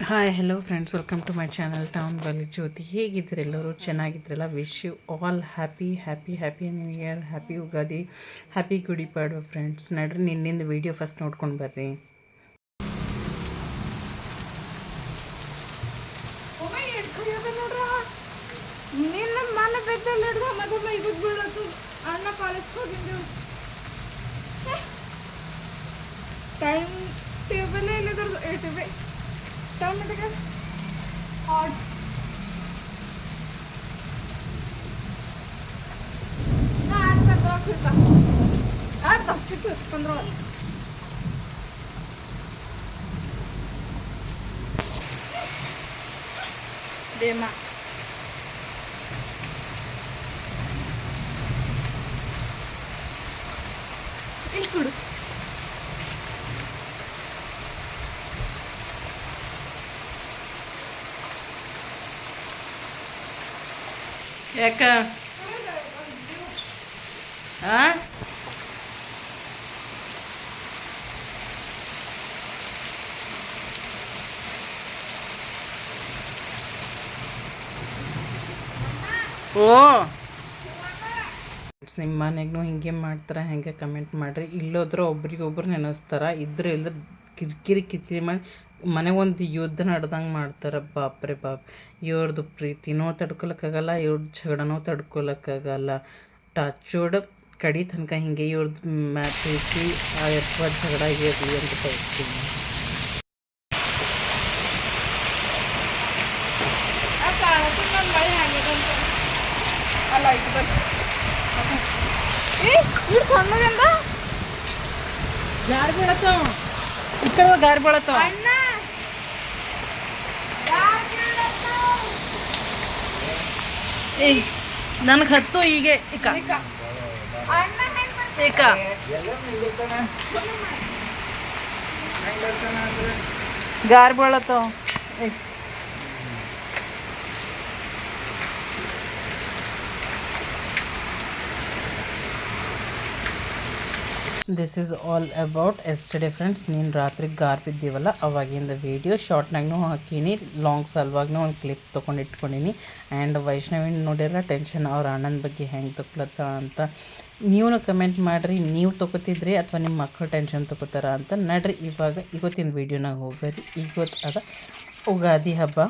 Hi hello friends, welcome to my channel town ಬಲಿ ಜ್ಯೋತಿ. ಹೇಗಿದ್ದರೆ ಎಲ್ಲರೂ ಚೆನ್ನಾಗಿದ್ರಲ್ಲ? Wish you all happy happy happy new year, happy Ugadi, happy Gudi Padwa friends. ನಡ್ರಿ ನಿನ್ನಿಂದ video first ನೋಡ್ಕೊಂಡು ಬರ್ರಿ. ಟೈಮ್ ಟೇಬಲ್ ಇಲ್ಲದ ಟೊಮೆಟೊ ಹಾಟ್ ದೇಮ ಇಲ್ಲಿ ಕೊಡು. ಯಾಕ ಓ ನಿಮ್ಮ ಮನೆಗೂ ಹಿಂಗೆ ಮಾಡ್ತಾರೆ, ಹೆಂಗೆ ಕಮೆಂಟ್ ಮಾಡಿರಿ. ಇಲ್ಲೋದ್ರೆ ಒಬ್ರಿಗೊಬ್ರು ನೆನೆಸ್ತಾರೆ, ಇದ್ರೆ ಇಲ್ಲದ್ರೆ ಕಿರಿಕಿರಿ ಮಾಡಿ ಮನೆಗೊಂದು ಯುದ್ಧ ನಡೆದಂಗೆ ಮಾಡ್ತಾರೆ. ಬಾಪ್ರೆ ಬಾಪ್, ಇವ್ರದ್ದು ಪ್ರೀತಿನೂ ತಡ್ಕೊಳಕ್ಕಾಗಲ್ಲ, ಇವ್ರದ್ದು ಜಗಳನೂ ತಡ್ಕೊಳಕ್ಕಾಗಲ್ಲ. ಟಚ್ಚೋಡ್ ಕಡಿ ತನಕ ಹಿಂಗೆ ಇವ್ರದ್ದು ಪ್ರೀತಿ ಜಗಳ ಇರಲಿ ಅಂತ ಬಯಸ್ತೀನಿ. ಗಾರ್ ಬೀಳತ್ತಾವ, ಈ ಕಡೆ ಗಾರ್ ಬೀಳತ್ತಾವ. ಏಯ್ ನನಗೆ ಹತ್ತು ಹೀಗೆ ಇಕ ಏಕ ಗಾರ್ ಬೀಳತ್ತಾವ. This is all about yesterday friends. ನೀನು ರಾತ್ರಿ ಗಾರ್ ಬಿದ್ದೀವಲ್ಲ ಅವಾಗಿಂದ ವೀಡಿಯೋ ಶಾರ್ಟ್ನಾಗೂ ಹಾಕೀನಿ, ಲಾಂಗ್ ಸಲುವಾಗೂ ಒಂದು ಕ್ಲಿಪ್ ತೊಗೊಂಡು ಇಟ್ಕೊಂಡೀನಿ. ಆ್ಯಂಡ್ ವೈಷ್ಣವಿನ ನೋಡಿರ ಟೆನ್ಷನ್ ಅವ್ರ ಅಣ್ಣನ ಬಗ್ಗೆ ಹೆಂಗೆ ತೊಗೊಳತ್ತ ಅಂತ. ನೀವು ಕಮೆಂಟ್ ಮಾಡಿರಿ, ನೀವು ತೊಗೋತಿದ್ರಿ ಅಥವಾ ನಿಮ್ಮ ಮಕ್ಕಳು ಟೆನ್ಷನ್ ತೊಗೋತಾರ ಅಂತ. ನಡ್ರಿ ಇವತ್ತಿನ ವೀಡಿಯೋನಾಗ ಹೋಗ್ರಿ. ಇವತ್ತು ಅದ ಉಗಾದಿ ಹಬ್ಬ.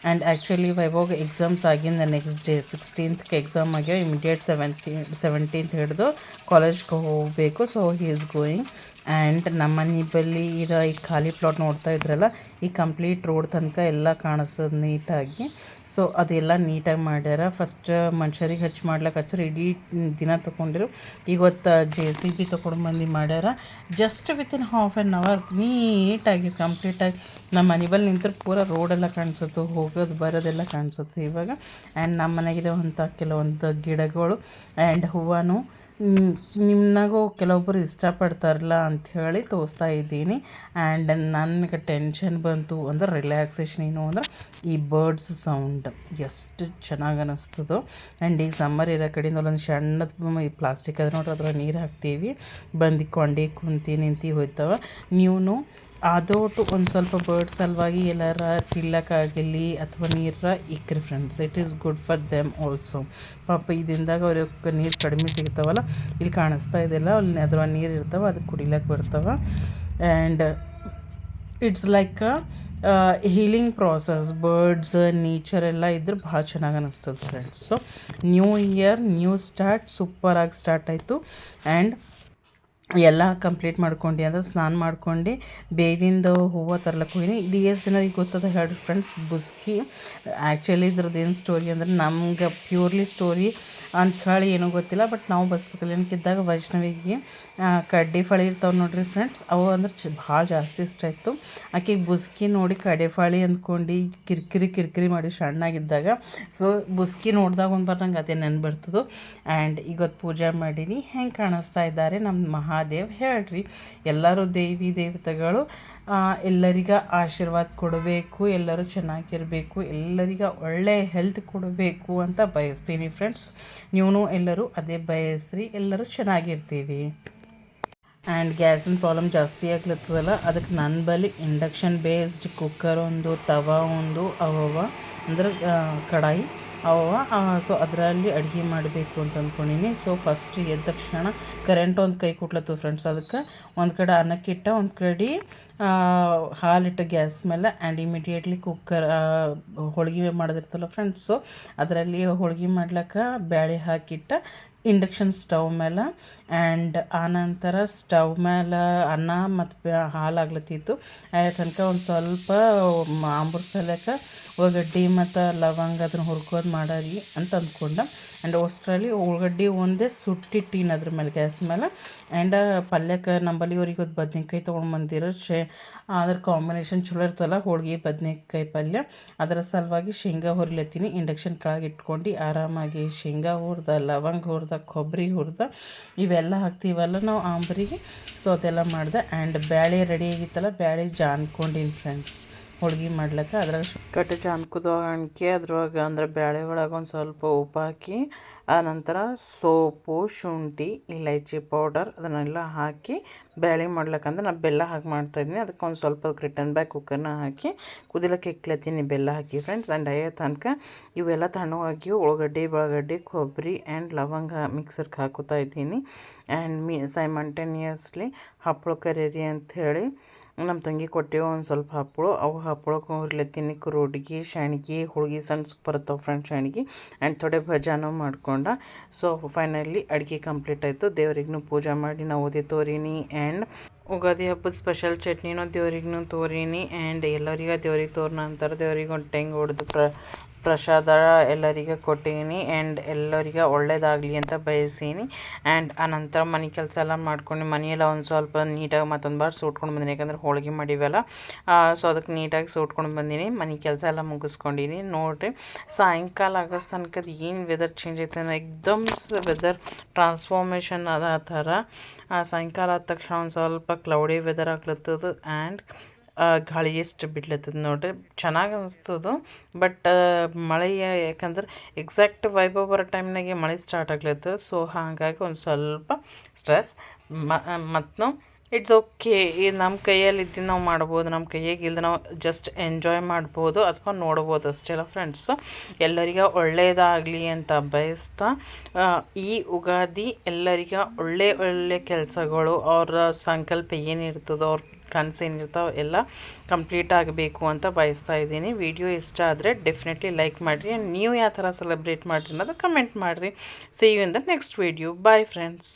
ಆ್ಯಂಡ್ ಆ್ಯಕ್ಚುಲಿ ವೈಭವ್ಗೆ ಎಕ್ಸಾಮ್ಸ್ ಆಗಿಂದ ನೆಕ್ಸ್ಟ್ ಡೇ 16th ಎಕ್ಸಾಮ್ ಆಗ್ಯಾವ. ಇಮಿಡಿಯೇಟ್ 17th ಹಿಡಿದು ಕಾಲೇಜ್ಗೆ ಹೋಗಬೇಕು. So he is going. And ನಮ್ಮ ಮನೆ ಬಳಿ ಇರೋ ಈ ಖಾಲಿ ಪ್ಲಾಟ್ ನೋಡ್ತಾ ಇದ್ರಲ್ಲ, ಈ ಕಂಪ್ಲೀಟ್ ರೋಡ್ ತನಕ ಎಲ್ಲ ಕಾಣಿಸ್ತದೆ ನೀಟಾಗಿ. ಸೊ ಅದೆಲ್ಲ ನೀಟಾಗಿ ಮಾಡ್ಯಾರ. ಫಸ್ಟ್ ಮನುಷ್ಯರಿಗೆ ಹಚ್ಚರು, ಇಡೀ ದಿನ ತೊಗೊಂಡಿರು. ಇವತ್ತು JCB ತೊಗೊಂಡು ಬಂದು ಮಾಡ್ಯಾರ. Just within half an hour ನೀಟಾಗಿ ಕಂಪ್ಲೀಟಾಗಿ ನಮ್ಮ ಮನೆ ಬಳಿ ನಿಂತರೆ ಪೂರ ರೋಡೆಲ್ಲ ಕಾಣಿಸುತ್ತೆ, ಹೋಗೋದು ಬರೋದೆಲ್ಲ ಕಾಣಿಸುತ್ತೆ ಇವಾಗ. ಆ್ಯಂಡ್ ನಮ್ಮ ಮನೆಗಿರುವಂಥ ಕೆಲವೊಂದು ಗಿಡಗಳು ಆ್ಯಂಡ್ ಹೂವನು ನಿಮ್ಮನಾಗೂ ಕೆಲವೊಬ್ಬರು ಇಷ್ಟಪಡ್ತಾರಲ್ಲ ಅಂಥೇಳಿ ತೋರಿಸ್ತಾ ಇದ್ದೀನಿ. ಆ್ಯಂಡ್ ನನಗೆ ಟೆನ್ಷನ್ ಬಂತು ಅಂದ್ರೆ ರಿಲ್ಯಾಕ್ಸೇಷನ್ ಏನು ಅಂದ್ರೆ ಈ ಬರ್ಡ್ಸ್ ಸೌಂಡ್ ಎಷ್ಟು ಚೆನ್ನಾಗಿ ಅನ್ನಿಸ್ತದೋ. ಆ್ಯಂಡ್ ಈಗ ಸಮ್ಮರ್ ಇರೋ ಕಡೆಯಿಂದ ಒಂದೊಂದು ಸಣ್ಣದು ಈ ಪ್ಲಾಸ್ಟಿಕ್ ಅದು ನೋಡ್ರಿ, ಅದ್ರ ನೀರು ಹಾಕ್ತೀವಿ, ಬಂದು ಕೊಂಡಿ ನಿಂತು ಹೋಯ್ತವೆ. ನೀವು ಅದೊಟ್ಟು ಒಂದು ಸ್ವಲ್ಪ ಬರ್ಡ್ ಸಲುವಾಗಿ ಎಲ್ಲಾರ ತಿಲ್ಲಕ್ಕಾಗಲಿ ಅಥವಾ ನೀರ ಇಕ್ರಿ friends. It is good for them also. ಪಾಪ ಇದರಿಂದಾಗ ಅವ್ರಿಗೆ ನೀರು ಕಡಿಮೆ ಸಿಗ್ತಾವಲ್ಲ, ಇಲ್ಲಿ ಕಾಣಿಸ್ತಾ ಇದೆಯಲ್ಲ, ಅಲ್ಲಿ ಅದ್ರ ನೀರು ಇರ್ತಾವೆ, ಅದಕ್ಕೆ ಕುಡಿಲಕ್ಕೆ ಬರ್ತಾವೆ. And it's like healing process. Birds nature ಎಲ್ಲ ಇದ್ರೆ ಭಾಳ ಚೆನ್ನಾಗಿ ಅನ್ನಿಸ್ತದೆ friends. So new year new start, ಸೂಪರಾಗಿ ಸ್ಟಾರ್ಟ್ ಆಯಿತು. ಆ್ಯಂಡ್ ಎಲ್ಲ ಕಂಪ್ಲೀಟ್ ಮಾಡ್ಕೊಂಡು ಅಂದ್ರೆ ಸ್ನಾನ ಮಾಡ್ಕೊಂಡು ಬೇವಿಂದ ಹೂವು ತರ್ಲಕ್ಕೆ ಹೋಗಿನಿ. ಇದು ಎಷ್ಟು ಜನರಿಗೆ ಗೊತ್ತದ ಹೇಳಿ ಫ್ರೆಂಡ್ಸ್? ಬುಸ್ಕಿ. ಆ್ಯಕ್ಚುಲಿ ಇದ್ರದ್ದು ಏನು ಸ್ಟೋರಿ ಅಂದ್ರೆ ನಮ್ಗೆ ಪ್ಯೂರ್ಲಿ ಸ್ಟೋರಿ ಅಂಥೇಳಿ ಏನೂ ಗೊತ್ತಿಲ್ಲ. ಬಟ್ ನಾವು ಬಸ್ ಕಲ್ಯಾಣಕ್ಕಿದ್ದಾಗ ವೈಷ್ಣವಿಗೆ ಕಡ್ಡಿ ಫಳಿ ಇರ್ತಾವೆ ನೋಡಿರಿ ಫ್ರೆಂಡ್ಸ್, ಅವು ಅಂದ್ರೆ ಭಾಳ ಜಾಸ್ತಿ ಇಷ್ಟ ಇತ್ತು. ಆಕೆಗೆ ಬುಸ್ಕಿ ನೋಡಿ ಕಡೆಫಾಳಿ ಅಂದ್ಕೊಂಡು ಕಿರಿಕಿರಿ ಮಾಡಿ ಸಣ್ಣಾಗಿದ್ದಾಗ. ಸೊ ಬುಸ್ಕಿ ನೋಡಿದಾಗ ಒಂದು ನಂಗೆ ಅದೇ ನೆನ್ಪು ಬರ್ತದೆ. ಆ್ಯಂಡ್ ಇವತ್ತು ಪೂಜೆ ಮಾಡೀನಿ. ಹೆಂಗೆ ಕಾಣಿಸ್ತಾ ಇದ್ದಾರೆ ನಮ್ಮ ಮಹಾದೇವ್ ಹೇಳ್ರಿ. ಎಲ್ಲರೂ ದೇವಿ ದೇವತೆಗಳು ಎಲ್ಲರಿಗ ಆಶೀರ್ವಾದ ಕೊಡಬೇಕು, ಎಲ್ಲರೂ ಚೆನ್ನಾಗಿರಬೇಕು, ಎಲ್ಲರಿಗ ಒಳ್ಳೆಯ ಹೆಲ್ತ್ ಕೊಡಬೇಕು ಅಂತ ಬಯಸ್ತೀನಿ ಫ್ರೆಂಡ್ಸ್. ನೀವು ಎಲ್ಲರೂ ಅದೇ ಬಯಸ್ರಿ, ಎಲ್ಲರೂ ಚೆನ್ನಾಗಿರ್ತೀವಿ. ಆ್ಯಂಡ್ ಗ್ಯಾಸಿನ ಪ್ರಾಬ್ಲಮ್ ಜಾಸ್ತಿ ಆಗ್ಲತ್ತದಲ್ಲ, ಅದಕ್ಕೆ ನನ್ನ ಬಳಿ ಇಂಡಕ್ಷನ್ ಬೇಸ್ಡ್ ಕುಕ್ಕರ್ ಒಂದು, ತವಾ ಒಂದು ಅವವ ಅಂದ್ರೆ ಕಡಾಯಿ ಅವವ. ಸೊ ಅದರಲ್ಲಿ ಅಡುಗೆ ಮಾಡಬೇಕು ಅಂತ ಅಂದ್ಕೊಂಡೀನಿ. ಸೊ ಫಸ್ಟ್ ಎದ್ದ ತಕ್ಷಣ ಕರೆಂಟ್ ಒಂದು ಕೈ ಕೊಟ್ಲತ್ತು ಫ್ರೆಂಡ್ಸ್. ಅದಕ್ಕೆ ಒಂದು ಕಡೆ ಅನ್ನಕ್ಕಿಟ್ಟ, ಒಂದು ಕಡೆ ಹಾಲಿಟ್ಟ ಗ್ಯಾಸ್ ಮೇಲೆ. ಆ್ಯಂಡ್ ಇಮಿಡಿಯೇಟ್ಲಿ ಕುಕ್ಕರ್ ಹೋಳ್ಗೆ ಮಾಡೋದಿರ್ತಲ್ಲ ಫ್ರೆಂಡ್ಸ್, ಸೊ ಅದರಲ್ಲಿ ಹೋಳ್ಗೆ ಮಾಡ್ಲಿಕ್ಕೆ ಬೇಳೆ ಹಾಕಿಟ್ಟ ಇಂಡಕ್ಷನ್ ಸ್ಟವ್ ಮೇಲೆ. ಆ್ಯಂಡ್ ಆನಂತರ ಸ್ಟವ್ ಮೇಲೆ ಅನ್ನ ಮತ್ತು ಹಾಲು ಆಗ್ಲತ್ತಿತ್ತು. ತನಕ ಒಂದು ಸ್ವಲ್ಪ ಆಂಬೂರು ಸಲಕ್ಕೆ ಉಳ್ಳಾಗಡ್ಡಿ ಮತ್ತು ಲವಂಗ ಅದನ್ನು ಹುರ್ಕೋದು ಮಾಡಾರಿ ಅಂತ ಅಂದ್ಕೊಂಡೆ. ಆ್ಯಂಡ್ ಅಷ್ಟರಲ್ಲಿ ಉಳ್ಳಾಗಡ್ಡಿ ಒಂದೇ ಸುಟ್ಟಿಟ್ಟಿನ ಅದ್ರ ಮೇಲೆ ಗ್ಯಾಸ್ ಮೇಲೆ. ಆ್ಯಂಡ್ ಪಲ್ಯಕ್ಕೆ ನಂಬಲ್ಲಿ ಇವ್ರಿಗೆ ಒಂದು ಬದ್ನೆಕಾಯಿ ತೊಗೊಂಡ್ಬಂದಿರೋ ಅದ್ರ ಕಾಂಬಿನೇಷನ್ ಚಲೋ ಇರ್ತಲ್ಲ, ಹೋಳ್ಗೆ ಬದ್ನೆಕಾಯಿ ಪಲ್ಯ. ಅದರ ಸಲುವಾಗಿ ಶೇಂಗಾ ಹುರಿಲತ್ತೀನಿ. ಇಂಡಕ್ಷನ್ ಕೆಳಗೆ ಇಟ್ಕೊಂಡು ಆರಾಮಾಗಿ ಶೇಂಗಾ ಹುರಿದ, ಲವಂಗ ಹುರಿದ, ಕೊಬ್ಬರಿ ಹುರಿದ, ಇವೆಲ್ಲ ಹಾಕ್ತೀವಲ್ಲ ನಾವು ಆಂಬ್ರಿಗೆ. ಸೊ ಅದೆಲ್ಲ ಮಾಡಿದೆ. ಆ್ಯಂಡ್ ಬ್ಯಾಳೆ ರೆಡಿ ಆಗಿತ್ತಲ್ಲ, ಬ್ಯಾಳೆ ಜಾನ್ಕೊಂಡಿನಿ ಫ್ರೆಂಡ್ಸ್ ಹೋಳ್ಗೆ ಮಾಡ್ಲಿಕ್ಕೆ. ಅದ್ರಾಗ ಕಟ್ಟೆ ಜಾನ್ಕೋದೊಳಗೆ ಅದ್ರೊಳಗೆ ಅಂದ್ರೆ ಬ್ಯಾಳೆ ಒಳಗೆ ಒಂದು ಸ್ವಲ್ಪ ಉಪ್ಪು ಹಾಕಿ, ಆನಂತರ ಸೋಪು, ಶುಂಠಿ, ಇಲೈಚಿ ಪೌಡರ್ ಅದನ್ನೆಲ್ಲ ಹಾಕಿ ಬ್ಯಾಳೆ ಮಾಡ್ಲಿಕ್ಕಂದ್ರೆ ನಾನು ಬೆಲ್ಲ ಹಾಕಿ ಮಾಡ್ತಾಯಿದ್ದೀನಿ. ಅದಕ್ಕೆ ಒಂದು ಸ್ವಲ್ಪ ರಿಟರ್ನ್ ಬ್ಯಾಕ್ ಕುಕ್ಕರ್ನ ಹಾಕಿ ಕುದಿಲಕ್ಕೆ ಇಕ್ಲತ್ತೀನಿ ಬೆಲ್ಲ ಹಾಕಿ ಫ್ರೆಂಡ್ಸ್. ಆ್ಯಂಡ್ ಅಯ್ಯೋ ತನಕ ಇವೆಲ್ಲ ತಣ್ಣಗಾಗಿ ಉಳ್ಳಾಗಡ್ಡಿ, ಕೊಬ್ಬರಿ ಆ್ಯಂಡ್ ಲವಂಗ ಮಿಕ್ಸರ್ಗೆ ಹಾಕೋತಾ ಇದ್ದೀನಿ. ಆ್ಯಂಡ್ ಸೈಮಂಟೇನಿಯಸ್ಲಿ ಹಪ್ಪಳ ಕರೀರಿ ಅಂಥೇಳಿ ನಮ್ಮ ತಂಗಿ ಕೊಟ್ಟೆವು ಒಂದು ಸ್ವಲ್ಪ ಹಪ್ಪಳು. ಅವು ಹಪ್ಪಳಕ್ಕೆ ಹುರ್ಲತ್ತೀನಿ ಕುರುಡ್ಗಿ, ಶಾಣ್ಗಿ, ಹೋಳ್ಗೆ ಸಣ್ಣ ಬರ್ತವೆ ಫ್ರೆಂಡ್ಸ್ ಶಾಣ್ಗಿ. ಆ್ಯಂಡ್ ಥೋಡೆ ಭಜಾನೂ ಮಾಡ್ಕೊಂಡ. ಸೊ ಫೈನಲಿ ಅಡುಗೆ ಕಂಪ್ಲೀಟ್ ಆಯಿತು. ದೇವ್ರಿಗೂ ಪೂಜೆ ಮಾಡಿ ನಾವು ಓದಿ ತೋರಿನಿ. ಆ್ಯಂಡ್ ಉಗಾದಿ ಹಬ್ಬದ ಸ್ಪೆಷಲ್ ಚಟ್ನಿನೂ ದೇವ್ರಿಗೂ ತೋರಿನಿ. ಆ್ಯಂಡ್ ಎಲ್ಲರಿಗೆ ದೇವ್ರಿಗೆ ತೋರಿನ ಅಂತಾರೆ. ದೇವ್ರಿಗೆ ಒಂದು ಟೆಂಗ್ ಹೊಡೆದು ಪ್ರಸಾದ ಎಲ್ಲರಿಗೆ ಕೊಟ್ಟೀನಿ. ಆ್ಯಂಡ್ ಎಲ್ಲರಿಗೆ ಒಳ್ಳೇದಾಗಲಿ ಅಂತ ಬಯಸೀನಿ. ಆ್ಯಂಡ್ ಆನಂತರ ಮನೆ ಕೆಲಸ ಎಲ್ಲ ಮಾಡ್ಕೊಂಡು ಮನೆಯೆಲ್ಲ ಒಂದು ಸ್ವಲ್ಪ ನೀಟಾಗಿ ಮತ್ತೊಂದು ಬಾರಿ ಸೂಟ್ಕೊಂಡು ಬಂದೀನಿ. ಯಾಕಂದ್ರೆ ಹೋಳ್ಗೆ ಮಾಡಿವಲ್ಲ, ಸೊ ಅದಕ್ಕೆ ನೀಟಾಗಿ ಸೂಟ್ಕೊಂಡು ಬಂದೀನಿ. ಮನೆ ಕೆಲಸ ಎಲ್ಲ ಮುಗಿಸ್ಕೊಂಡಿನಿ. ನೋಡಿರಿ ಸಾಯಂಕಾಲ ಆಗೋ ತನಕ ಏನು ವೆದರ್ ಚೇಂಜ್ ಐತೆ, ಎಕ್ದಮ್ ವೆದರ್ ಟ್ರಾನ್ಸ್ಫಾರ್ಮೇಷನ್ ಅದ ಆ ಥರ. ಸಾಯಂಕಾಲ ಆದ ತಕ್ಷಣ ಒಂದು ಸ್ವಲ್ಪ ಕ್ಲೌಡಿ ವೆದರ್ ಆಗ್ಲತ್ತದ. ಆ್ಯಂಡ್ ಗಾಳಿ ಎಷ್ಟು ಬಿಡ್ಲತ್ತದ ನೋಡ್ರಿ, ಚೆನ್ನಾಗಿ ಅನಿಸ್ತದೆ. ಬಟ್ ಮಳೆ ಯಾಕಂದ್ರೆ ಎಕ್ಸಾಕ್ಟ್ ವೈಭವ ಬರೋ ಟೈಮ್ನಾಗೆ ಮಳೆ ಸ್ಟಾರ್ಟ್ ಆಗ್ಲತ್ತದ. ಸೊ ಹಾಗಾಗಿ ಒಂದು ಸ್ವಲ್ಪ ಸ್ಟ್ರೆಸ್. ಮತ್ತು ಇಟ್ಸ್ ಓಕೆ, ನಮ್ಮ ಕೈಯಲ್ಲಿ ಇದ್ದು ನಾವು ಮಾಡ್ಬೋದು, ನಮ್ಮ ಕೈಯಾಗ ಇಲ್ಲದೆ ನಾವು ಜಸ್ಟ್ ಎಂಜಾಯ್ ಮಾಡ್ಬೋದು ಅಥವಾ ನೋಡ್ಬೋದು ಅಷ್ಟೇ ಅಲ್ಲ ಫ್ರೆಂಡ್ಸ್. ಎಲ್ಲರಿಗೆ ಒಳ್ಳೆಯದಾಗಲಿ ಅಂತ ಬಯಸ್ತಾ, ಈ ಉಗಾದಿ ಎಲ್ಲರಿಗೆ ಒಳ್ಳೆ ಕೆಲಸಗಳು, ಅವರ ಸಂಕಲ್ಪ ಏನಿರ್ತದೋ, ಅವ್ರ ಕನಸು ಏನಿರ್ತಾವೆ ಎಲ್ಲ ಕಂಪ್ಲೀಟ್ ಆಗಬೇಕು ಅಂತ ಬಯಸ್ತಾ ಇದ್ದೀನಿ. ವಿಡಿಯೋ ಇಷ್ಟ ಆದರೆ ಡೆಫಿನೆಟ್ಲಿ ಲೈಕ್ ಮಾಡಿರಿ. ನೀವು ಯಾವ ಥರ ಸೆಲೆಬ್ರೇಟ್ ಮಾಡಿರಿ ಅನ್ನೋದು ಕಮೆಂಟ್ ಮಾಡಿರಿ. See you in the next video. Bye friends.